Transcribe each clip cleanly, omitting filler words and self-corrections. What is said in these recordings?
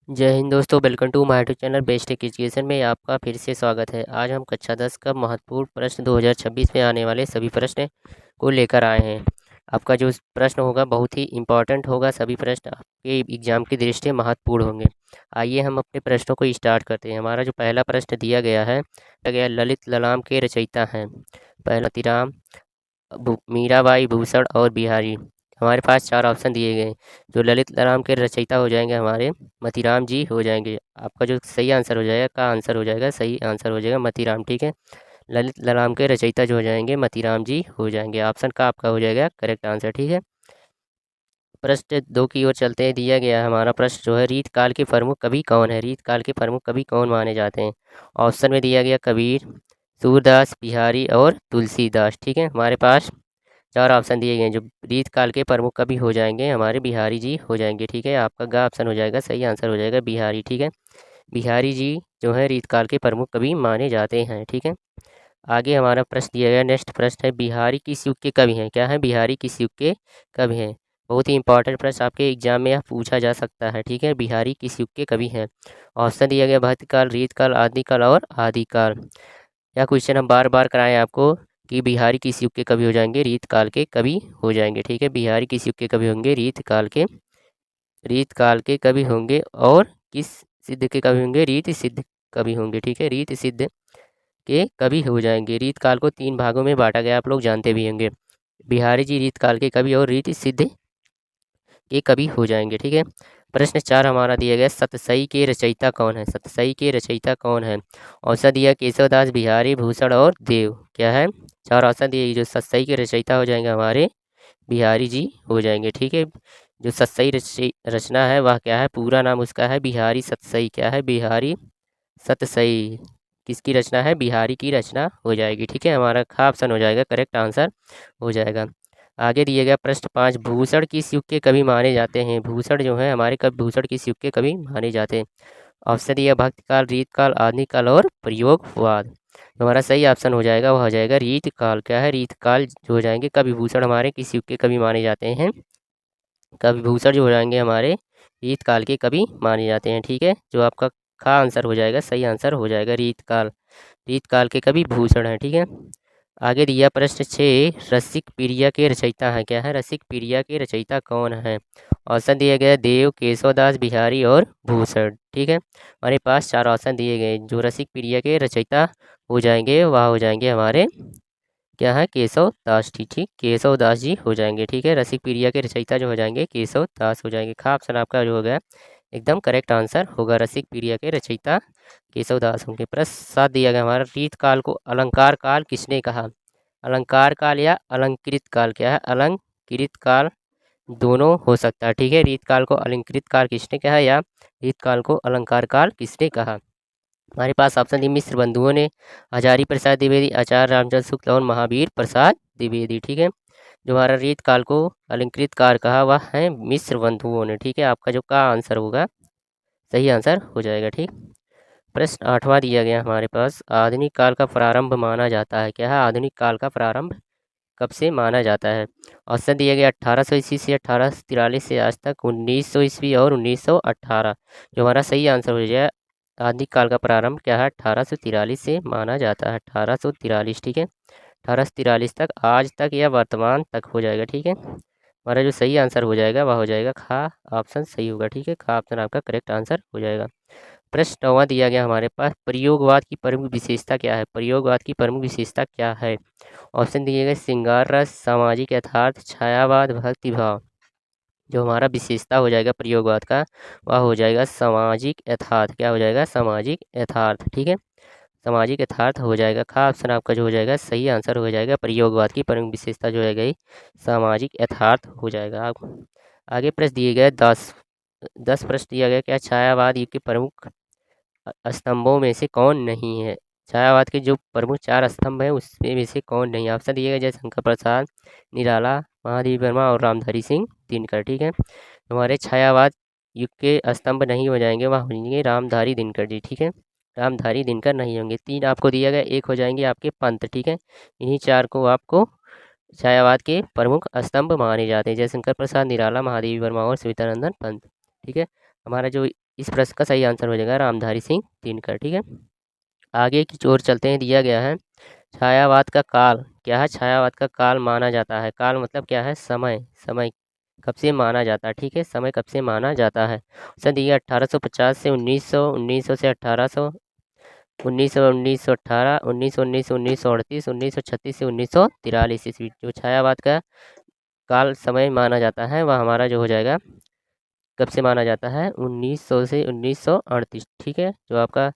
जय हिंद दोस्तों, welcome to my YouTube channel best education में आपका फिर से स्वागत है। आज हम कक्षा 10 का महत्वपूर्ण प्रश्न 2026 में आने वाले सभी प्रश्न को लेकर आए हैं। आपका जो प्रश्न होगा बहुत ही इम्पोर्टेंट होगा, सभी प्रश्न आपके एग्जाम की दृष्टि से महत्वपूर्ण होंगे। आइए हम अपने प्रश्नों को स्टार्ट करते हैं। हमारा जो पहला प्रश्न दिया गया ललित ललाम के रचयिता हैं। पहला तिराम, मीराबाई, भूषण और बिहारी। हमारे पास चार ऑप्शन दिए गए। जो ललित राम के रचयिता हो जाएंगे हमारे मतीराम जी हो जाएंगे। आपका जो सही आंसर हो जाएगा सही आंसर हो जाएगा मतीराम। ठीक है, ललित राम के रचयिता जो हो जाएंगे मतीराम जी हो जाएंगे। ऑप्शन का आपका हो जाएगा करेक्ट आंसर। ठीक है, प्रश्न 2 की ओर चलते हैं। दिया गया है हमारा प्रश्न जो है, रीत काल के प्रमुख कवि कौन है? रीत काल के प्रमुख कवि कौन माने जाते हैं? ऑप्शन में दिया गया कबीर, सूरदास, बिहारी और तुलसीदास। ठीक है, हमारे पास चार ऑप्शन दिए गए हैं। जो रीत काल के प्रमुख कवि हो जाएंगे हमारे बिहारी जी हो जाएंगे। ठीक है, आपका ग ऑप्शन हो जाएगा, सही आंसर हो जाएगा बिहारी। ठीक है, बिहारी जी जो है रीत काल के प्रमुख कवि माने जाते हैं। ठीक है, आगे हमारा प्रश्न दिया गया, नेक्स्ट प्रश्न है, बिहारी किस युग के कवि हैं? क्या है? बिहारी किस युग के कवि हैं? बहुत ही इंपॉर्टेंट प्रश्न आपके एग्जाम में यह पूछा जा सकता है। ठीक है, बिहारी किस युग के कवि हैं? ऑप्शन दिया गया भक्तकाल, रीतकाल, आदिकाल और आदिकाल। यह क्वेश्चन हम बार बार कराएं आपको कि बिहारी किस युग के कवि हो जाएंगे? रीत काल के कवि हो जाएंगे। ठीक है, बिहारी किस युग के कवि होंगे? रीत काल के कवि होंगे। और किस सिद्ध के कवि होंगे? रीत सिद्ध कवि होंगे। ठीक है, रीत सिद्ध के कवि हो जाएंगे। रीत काल को 3 भागों में बांटा गया, आप लोग जानते भी होंगे। बिहारी जी रीत काल के कवि और रीत सिद्ध के कवि हो जाएंगे। ठीक है, प्रश्न 4 हमारा दिया गया, सतसई के रचयिता कौन है? सतसई के रचयिता कौन है? ऑप्शन दिया केशवदास, बिहारी, भूषण और देव। क्या है? चार ऑप्शन दिए। जो सतसई के रचयिता हो जाएंगे हमारे बिहारी जी हो जाएंगे। ठीक है, जो सतसई रचना है वह क्या है? पूरा नाम उसका है बिहारी सतसई। क्या है? बिहारी सतसई। किसकी रचना है? बिहारी की रचना हो जाएगी। ठीक है, हमारा खा ऑप्शन हो जाएगा करेक्ट आंसर हो जाएगा। आगे दिए गया प्रश्न 5, भूषण किस युग के कवि माने जाते हैं? भूषण जो है हमारे कवि भूषण किस युग के कवि माने जाते हैं? ऑप्शन दिया भक्तकाल, रीतकाल, आदिकाल और प्रयोगवाद। हमारा सही ऑप्शन हो जाएगा, वह हो जाएगा रीतकाल। क्या है? रीतकाल जो हो जाएंगे कवि भूषण हमारे किस युग के कवि माने जाते हैं? कवि भूषण जो हो जाएंगे हमारे रीतकाल के कवि माने जाते हैं। ठीक है, जो आपका खा आंसर हो जाएगा, सही आंसर हो जाएगा रीतकाल। रीतकाल के कवि भूषण है। ठीक है, आगे दिया प्रश्न 6, रसिक प्रिया के रचयिता है? क्या है? रसिक प्रिया के रचयिता कौन है? ऑप्शन दिया गया देव, केशवदास, बिहारी और भूषण। ठीक है, हमारे पास चार ऑप्शन दिए गए। जो रसिक प्रिया के रचयिता हो जाएंगे वह हो जाएंगे हमारे क्या है? केशव दास। ठीक ठीक, केशव दास जी हो जाएंगे। ठीक है, रसिक प्रिया के रचयिता जो हो जाएंगे केशव दास हो जाएंगे। खा ऑप्शन आपका जो हो गया एकदम करेक्ट आंसर होगा, रसिक प्रिया के रचयिता केशव दास होंगे। प्रश्न 7 दिया गया हमारा, रीत काल को अलंकार काल किसने कहा? अलंकार काल या अलंकृत काल। क्या है? अलंकृत काल दोनों हो सकता है। ठीक है, रीत काल को अलंकृत काल किसने कहा या रीत काल को अलंकार काल किसने कहा? हमारे पास ऑप्शन दी, मिश्र बंधुओं ने, हजारी प्रसाद द्विवेदी, आचार्य रामचंद्र शुक्ल और महावीर प्रसाद द्विवेदी। ठीक है, जो हमारा रीत काल को अलंकृत काल कहा वह है मिश्र बंधुओं ने। ठीक है, आपका जो का आंसर होगा सही आंसर हो जाएगा। ठीक, प्रश्न 8वां दिया गया हमारे पास, आधुनिक काल का प्रारंभ माना जाता है? क्या है? आधुनिक काल का प्रारंभ कब से माना जाता है? ऑप्शन दिया गया 1800 ईस्वी से 1843 से आज तक, 1900 ईस्वी और 1918। जो हमारा सही आंसर हो जाए, आधुनिक काल का प्रारंभ क्या है? 1843 से माना जाता है। 1843। ठीक है, 1843 तक, आज तक या वर्तमान तक हो जाएगा। ठीक है, हमारा जो सही आंसर हो जाएगा वह हो जाएगा खा ऑप्शन सही होगा। ठीक है, खा ऑप्शन आपका करेक्ट आंसर हो जाएगा। प्रश्न 9वां दिया गया हमारे पास, प्रयोगवाद की प्रमुख विशेषता क्या है? प्रयोगवाद की प्रमुख विशेषता क्या है? ऑप्शन दिए गए श्रृंगार रस, सामाजिक यथार्थ, छायावाद, भक्तिभाव। जो हमारा विशेषता हो जाएगा प्रयोगवाद का वह हो जाएगा सामाजिक यथार्थ। क्या हो जाएगा? सामाजिक यथार्थ। ठीक है, सामाजिक यथार्थ हो जाएगा। खा ऑप्शन आपका जो हो जाएगा सही आंसर हो जाएगा, प्रयोगवाद की प्रमुख विशेषता जो है गई सामाजिक यथार्थ हो जाएगा। आप आगे प्रश्न दिए गए 10 प्रश्न दिया गया, क्या छायावाद युग के प्रमुख स्तंभों में से कौन नहीं है? छायावाद के जो प्रमुख 4 स्तंभ हैं उसमें में से कौन नहीं है? ऑप्शन दिए गए जयशंकर प्रसाद, निराला, महादेवी वर्मा और रामधारी सिंह दिनकर। ठीक है, हमारे छायावाद युग के स्तंभ नहीं हो जाएंगे, वह होंगे रामधारी दिनकर जी। ठीक है, रामधारी दिनकर नहीं होंगे। 3 आपको दिया गया, एक हो जाएंगे आपके पंत। ठीक है, इन्हीं 4 को आपको छायावाद के प्रमुख स्तंभ माने जाते हैं, जयशंकर प्रसाद, निराला, महादेवी वर्मा और सुविधानंदन पंत। ठीक है, हमारा जो इस प्रश्न का सही आंसर हो जाएगा रामधारी सिंह दिनकर। ठीक है, आगे की ओर चलते हैं। दिया गया है छायावाद का काल क्या है? छायावाद का काल माना जाता है, काल मतलब क्या है? समय। समय कब से माना जाता है? ठीक है, समय कब से माना जाता है? ऑप्शन दिया 1850 से 1900, 1900 से 1800, 1900, 1918, 1919 से 1938, 1936 से 1943 ईस्वी। जो छायावाद का काल समय माना जाता है वह हमारा जो हो जाएगा, कब से माना जाता है? 1900 से 1938। ठीक है, जो आपका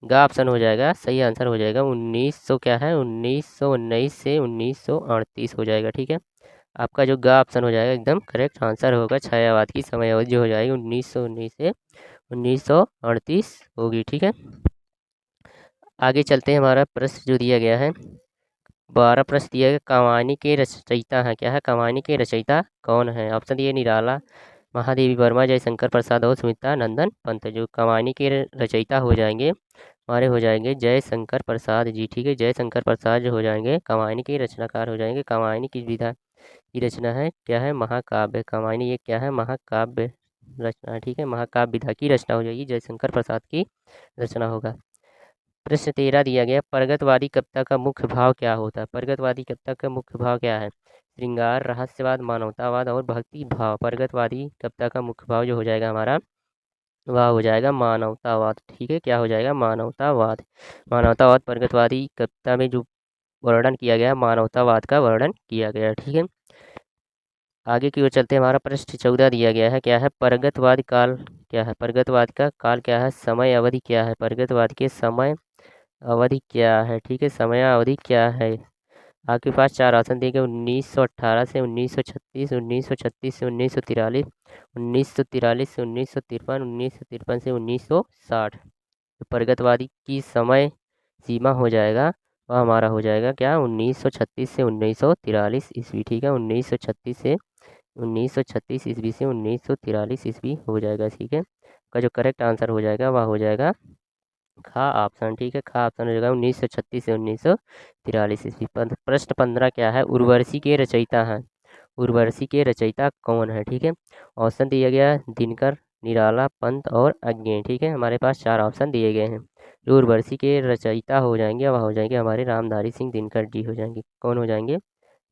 गा ऑप्शन हो जाएगा, सही आंसर हो जाएगा 1900 क्या है? 1919 से 1938 हो जाएगा। ठीक है, आपका जो गा ऑप्शन हो जाएगा एकदम करेक्ट आंसर होगा। छायावाद की समय अवधि जो हो जाएगी 1919 से 1938 होगी। ठीक है, आगे चलते हैं। हमारा प्रश्न जो दिया गया है 12 प्रश्न दिया गया, कव्वाली के रचयिता हैं क्या है? कव्वाली के रचयिता कौन है? ऑप्शन दिए निराला, महादेवी वर्मा, जयशंकर प्रसाद और सुमित्रा नंदन पंत। जो कव्वाली के रचयिता हो जाएंगे हमारे हो जाएंगे जयशंकर प्रसाद जी। ठीक है, जयशंकर प्रसाद जो हो जाएंगे कव्वाली के रचनाकार हो जाएंगे। कव्वाली की विधा की रचना है क्या है? महाकाव्य। कव्वाली ये क्या है? महाकाव्य रचना। ठीक है, महाकाव्य विधा की रचना हो जाएगी, जयशंकर प्रसाद की रचना होगा। प्रश्न 13 दिया गया, प्रगतवादी कविता का मुख्य भाव क्या होता है? प्रगतवादी कविता का मुख्य भाव क्या है? श्रृंगार, रहस्यवाद, मानवतावाद और भक्ति भाव। प्रगतवादी कविता का मुख्य भाव जो हो जाएगा हमारा वह हो जाएगा मानवतावाद। ठीक है, क्या हो जाएगा? मानवतावाद। मानवतावाद प्रगतवादी कविता में जो वर्णन किया गया, मानवतावाद का वर्णन किया गया। ठीक है, आगे की ओर चलते हैं। हमारा प्रश्न 14 दिया गया है क्या है? प्रगतवाद काल क्या है? प्रगतवाद का काल क्या है? समय अवधि क्या है? प्रगतवाद के समय अवधि क्या है? ठीक है, समय अवधि क्या है? आपके पास चार ऑप्शन दिए गए, 1918 से 1936, 1936 से 1943, 1943 से 1953, 1953 से 1960। तो प्रगतवादी की समय सीमा हो जाएगा वह हमारा हो जाएगा क्या? 1936 से 1943 ईस्वी। ठीक है, 1936 से 1936 ईस्वी से 1943 ईस्वी हो जाएगा। ठीक है, का जो करेक्ट आंसर हो जाएगा वह हो जाएगा खा ऑप्शन। ठीक है, खा ऑप्शन हो जाएगा 1936 से 1943 ईस्वी। प्रश्न 15 क्या है? उर्वशी के रचयिता हैं। उर्वशी के रचयिता कौन है? ठीक है, ऑप्शन दिया गया है दिनकर, निराला, पंत और अज्ञे। ठीक है, हमारे पास चार ऑप्शन दिए गए हैं। जो उर्वशी के रचयिता हो जाएंगे वह हो जाएंगे हमारे रामधारी सिंह दिनकर जी हो जाएंगे। कौन हो जाएंगे?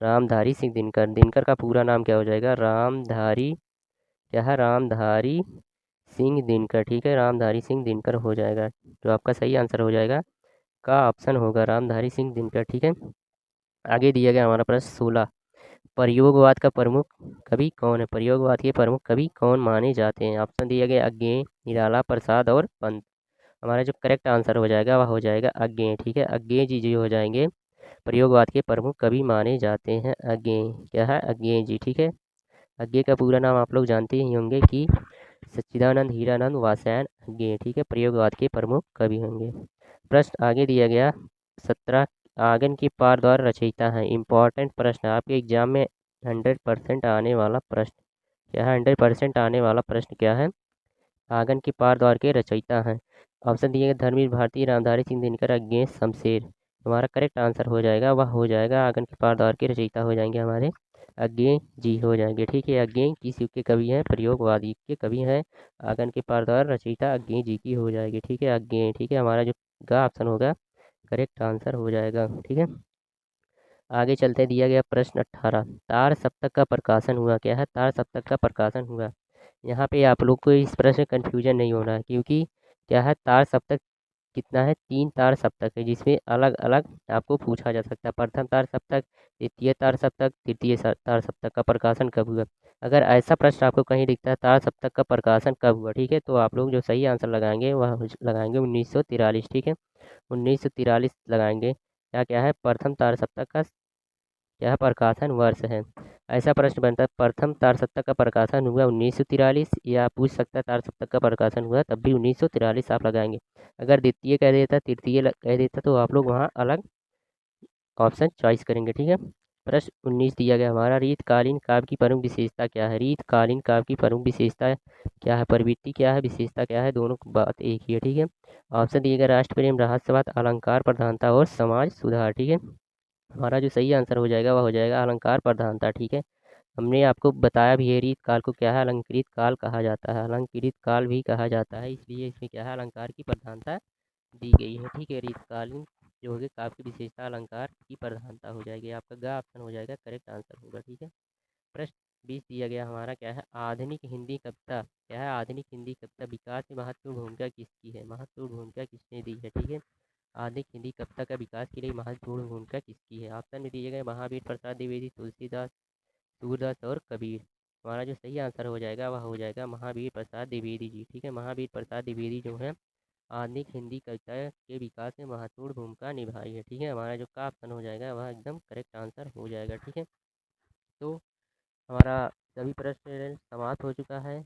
रामधारी सिंह दिनकर। दिनकर का पूरा नाम क्या हो जाएगा? रामधारी क्या है? रामधारी सिंह दिनकर। ठीक है, रामधारी सिंह दिनकर हो जाएगा, जो आपका सही आंसर हो जाएगा का ऑप्शन होगा रामधारी सिंह दिनकर। ठीक है, आगे दिया गया हमारा प्रश्न 16, प्रयोगवाद का प्रमुख कवि कौन है? प्रयोगवाद के प्रमुख कवि कौन माने जाते हैं? ऑप्शन दिया गया अज्ञे, निराला, प्रसाद और पंत। हमारा जो करेक्ट आंसर हो जाएगा वह हो जाएगा अज्ञे। ठीक है, अज्ञे जी जो हो जाएंगे प्रयोगवाद के प्रमुख कवि माने जाते हैं। अज्ञे क्या है? अज्ञे जी। ठीक है, अज्ञे का पूरा नाम आप लोग जानते ही होंगे कि सच्चिदानंद हीरानंद वासैन अज्ञे। ठीक है, प्रयोगवाद के प्रमुख कवि होंगे। प्रश्न आगे दिया गया 17, आंगन के पार द्वार रचयिता है। इंपॉर्टेंट प्रश्न आपके एग्जाम में 100% आने वाला प्रश्न क्या है? 100% आने वाला प्रश्न क्या है? आंगन के पार द्वार के रचयिता हैं। ऑप्शन दिए गए धर्मवीर भारती, रामधारी सिंह दिनकर, अज्ञे शमशेर। हमारा करेक्ट आंसर हो जाएगा वह हो जाएगा आंगन के पार द्वार के रचयिता हो जाएंगे हमारे अज्ञे जी हो जाएंगे। ठीक है, अज्ञे किस युग के कवि हैं? प्रयोगवादी के कवि हैं। आंगन के पार द्वार रचयिता अज्ञे जी की हो जाएगी। ठीक है, अज्ञे। ठीक है, हमारा जो गा ऑप्शन होगा करेक्ट आंसर हो जाएगा। ठीक है, आगे चलते दिया गया प्रश्न 18, तार सप्तक का प्रकाशन हुआ क्या है? तार सप्तक का प्रकाशन हुआ। यहाँ पे आप लोग को इस प्रश्न कन्फ्यूजन नहीं होना है, क्योंकि क्या है तार सप्तक कितना है? 3 तार सप्तक है, जिसमें अलग अलग आपको पूछा जा सकता है। प्रथम तार सप्तक, द्वितीय तार सप्तक, तृतीय तार सप्तक का प्रकाशन कब हुआ। अगर ऐसा प्रश्न आपको कहीं दिखता है तार सप्तक का प्रकाशन कब हुआ, ठीक है, तो आप लोग जो सही आंसर लगाएंगे वह लगाएंगे 1943। ठीक है, 1943 लगाएंगे। क्या क्या है? प्रथम तार सप्तक का क्या प्रकाशन वर्ष है। ऐसा प्रश्न बनता है प्रथम तार सप्तक का प्रकाशन हुआ 1943, या पूछ सकता है तार सप्तक का प्रकाशन हुआ तब भी 1943 आप लगाएंगे। अगर द्वितीय कह देता, तृतीय कह देता, तो आप लोग वहाँ अलग ऑप्शन चॉइस करेंगे। ठीक है, प्रश्न 19 दिया गया हमारा, रीतकालीन काव्य की प्रमुख विशेषता क्या है? रीतकालीन काव्य की प्रमुख विशेषता क्या है? प्रवृत्ति क्या है? विशेषता क्या है? दोनों की बात एक ही है। ठीक है, ऑप्शन दिए गए राष्ट्र प्रेम, रहस्यवाद, अलंकार प्रधानता और समाज सुधार। ठीक है, हमारा जो सही आंसर हो जाएगा वह हो जाएगा अलंकार प्रधानता। ठीक है, हमने आपको बताया भी है रीत काल को क्या है अलंकृत काल कहा जाता है, अलंकृत काल भी कहा जाता है, इसलिए इसमें क्या है अलंकार की प्रधानता दी गई है। ठीक है, रीतकालीन जो होगी काव्य की विशेषता अलंकार की प्रधानता हो जाएगी। आपका ग ऑप्शन हो जाएगा करेक्ट आंसर होगा। ठीक है, प्रश्न 20 दिया गया हमारा क्या है, आधुनिक हिंदी कविता क्या है, आधुनिक हिंदी कविता विकास में महत्वपूर्ण भूमिका किसकी है, महत्वपूर्ण भूमिका किसने दी है। ठीक है, आधुनिक हिंदी कविता का विकास के लिए महत्वपूर्ण भूमिका किसकी है। ऑप्शन में दिए गए महावीर प्रसाद द्विवेदी, तुलसीदास, सूरदास और कबीर। हमारा जो सही आंसर हो जाएगा वह हो जाएगा महावीर प्रसाद द्विवेदी जी। ठीक है, महावीर प्रसाद द्विवेदी जो है आधुनिक हिंदी कविता के विकास में महत्वपूर्ण भूमिका निभाई है। ठीक है, हमारा जो का ऑप्शन हो जाएगा वह एकदम करेक्ट आंसर हो जाएगा। ठीक है, तो हमारा सभी प्रश्न समाप्त हो चुका है।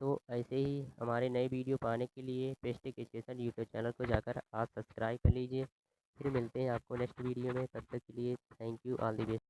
तो ऐसे ही हमारे नए वीडियो पाने के लिए बेस्ट एजुकेशन यूट्यूब चैनल को जाकर आप सब्सक्राइब कर लीजिए। फिर मिलते हैं आपको नेक्स्ट वीडियो में, तब तक के लिए thank you, all the best.